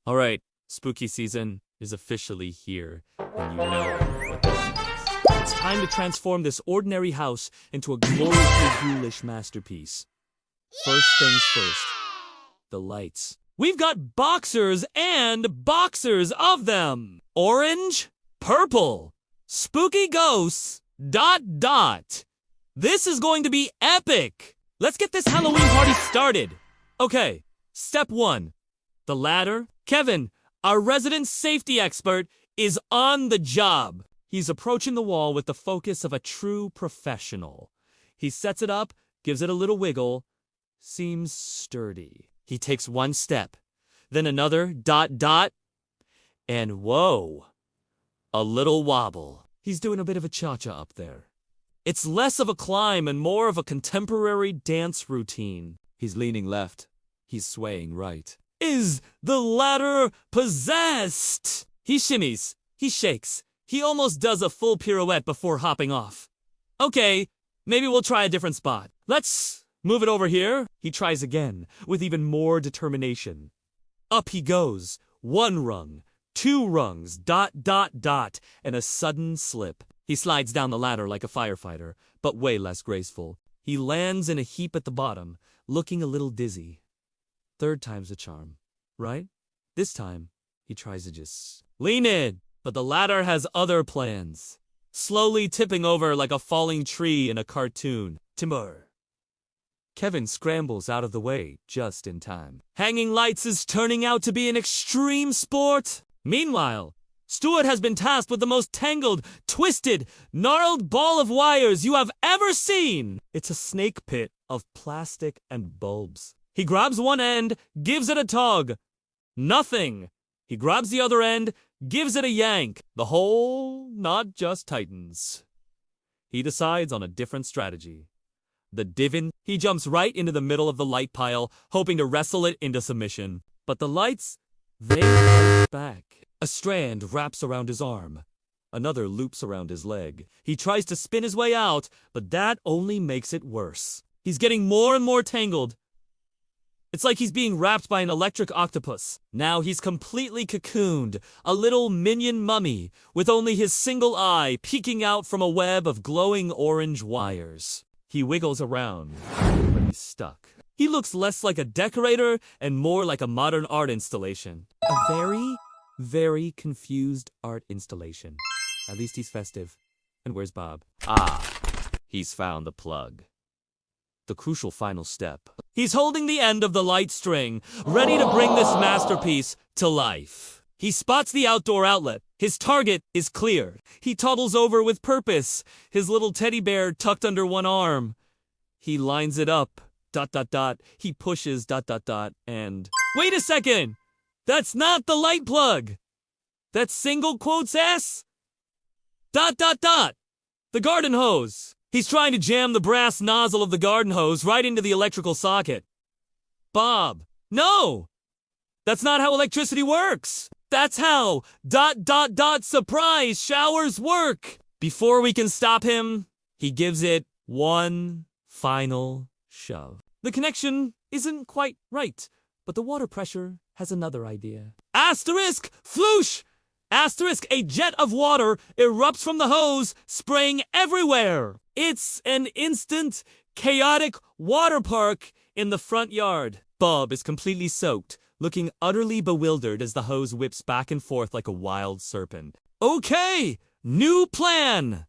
Alright, spooky season is officially here, and you know what this means. It's time to transform this ordinary house into a gloriously ghoulish masterpiece. First things first, the lights. We've got boxers and boxers of them! Orange, purple, spooky ghosts, ... This is going to be epic! Let's get this Halloween party started! Okay, step 1. The ladder. Kevin, our resident safety expert, is on the job. He's approaching the wall with the focus of a true professional. He sets it up, gives it a little wiggle, seems sturdy. He takes one step, then another ... and whoa, a little wobble. He's doing a bit of a cha-cha up there. It's less of a climb and more of a contemporary dance routine. He's leaning left. He's swaying right. Is the ladder possessed? He shimmies. He shakes. He almost does a full pirouette before hopping off. Okay, maybe we'll try a different spot. Let's move it over here. He tries again, with even more determination. Up he goes. 1 rung, 2 rungs, ... and a sudden slip. He slides down the ladder like a firefighter, but way less graceful. He lands in a heap at the bottom, looking a little dizzy. 3rd time's the charm, right? This time, he tries to just lean in, but the ladder has other plans. Slowly tipping over like a falling tree in a cartoon. Timber. Kevin scrambles out of the way just in time. Hanging lights is turning out to be an extreme sport. Meanwhile, Stuart has been tasked with the most tangled, twisted, gnarled ball of wires you have ever seen. It's a snake pit of plastic and bulbs. He grabs one end, gives it a tug. Nothing. He grabs the other end, gives it a yank. The whole knot just tightens. He decides on a different strategy. The divin. He jumps right into the middle of the light pile, hoping to wrestle it into submission. But the lights, they fight back. A strand wraps around his arm. Another loops around his leg. He tries to spin his way out, but that only makes it worse. He's getting more and more tangled. It's like he's being wrapped by an electric octopus. Now he's completely cocooned, a little minion mummy, with only his single eye peeking out from a web of glowing orange wires. He wiggles around, but he's stuck. He looks less like a decorator and more like a modern art installation. A very, very confused art installation. At least he's festive. And where's Bob? Ah, he's found the plug. The crucial final step. He's holding the end of the light string, ready to bring this masterpiece to life. He spots the outdoor outlet. His target is clear. He toddles over with purpose, his little teddy bear tucked under one arm. He lines it up, ... He pushes ... and... Wait a second! That's not the light plug! That's single quotes S? ... The garden hose! He's trying to jam the brass nozzle of the garden hose right into the electrical socket. Bob, no! That's not how electricity works! That's how ... surprise showers work! Before we can stop him, he gives it one final shove. The connection isn't quite right, but the water pressure has another idea. Asterisk! Floosh! Asterisk, a jet of water erupts from the hose, spraying everywhere. It's an instant, chaotic water park in the front yard. Bob is completely soaked, looking utterly bewildered as the hose whips back and forth like a wild serpent. Okay, new plan.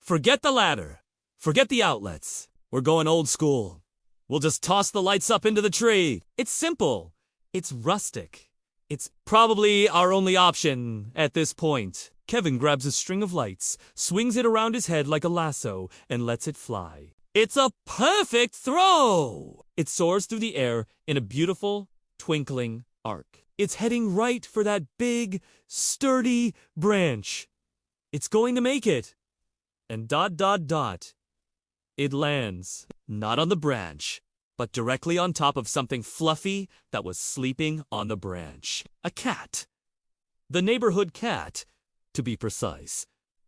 Forget the ladder. Forget the outlets. We're going old school. We'll just toss the lights up into the tree. It's simple. It's rustic. It's probably our only option at this point. Kevin grabs a string of lights, swings it around his head like a lasso, and lets it fly. It's a perfect throw! It soars through the air in a beautiful, twinkling arc. It's heading right for that big, sturdy branch. It's going to make it. And ... It lands, not on the branch, but directly on top of something fluffy that was sleeping on the branch. A cat. The neighborhood cat, to be precise,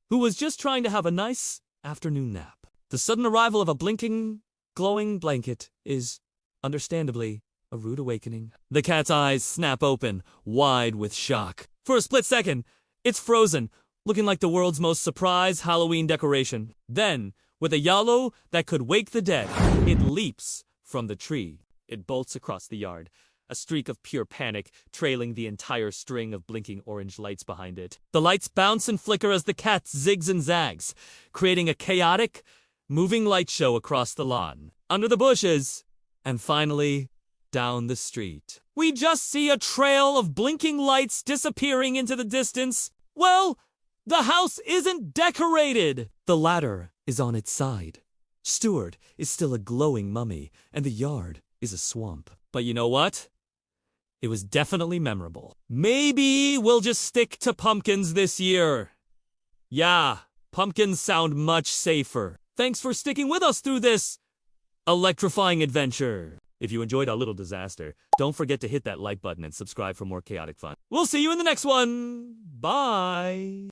who was just trying to have a nice afternoon nap. The sudden arrival of a blinking, glowing blanket is, understandably, A rude awakening. The cat's eyes snap open, wide with shock. For a split second, it's frozen, looking like the world's most surprise Halloween decoration. Then, with a yalo that could wake the dead, it leaps from the tree. It bolts across the yard, a streak of pure panic trailing the entire string of blinking orange lights behind it. The lights bounce and flicker as the cat zigs and zags, creating a chaotic, moving light show across the lawn, under the bushes, and finally, down the street. We just see a trail of blinking lights disappearing into the distance. Well, the house isn't decorated! The ladder is on its side. Stuart is still a glowing mummy, and the yard is a swamp. But you know what? It was definitely memorable. Maybe we'll just stick to pumpkins this year. Yeah, pumpkins sound much safer. Thanks for sticking with us through this electrifying adventure. If you enjoyed our little disaster, don't forget to hit that like button and subscribe for more chaotic fun. We'll see you in the next one. Bye.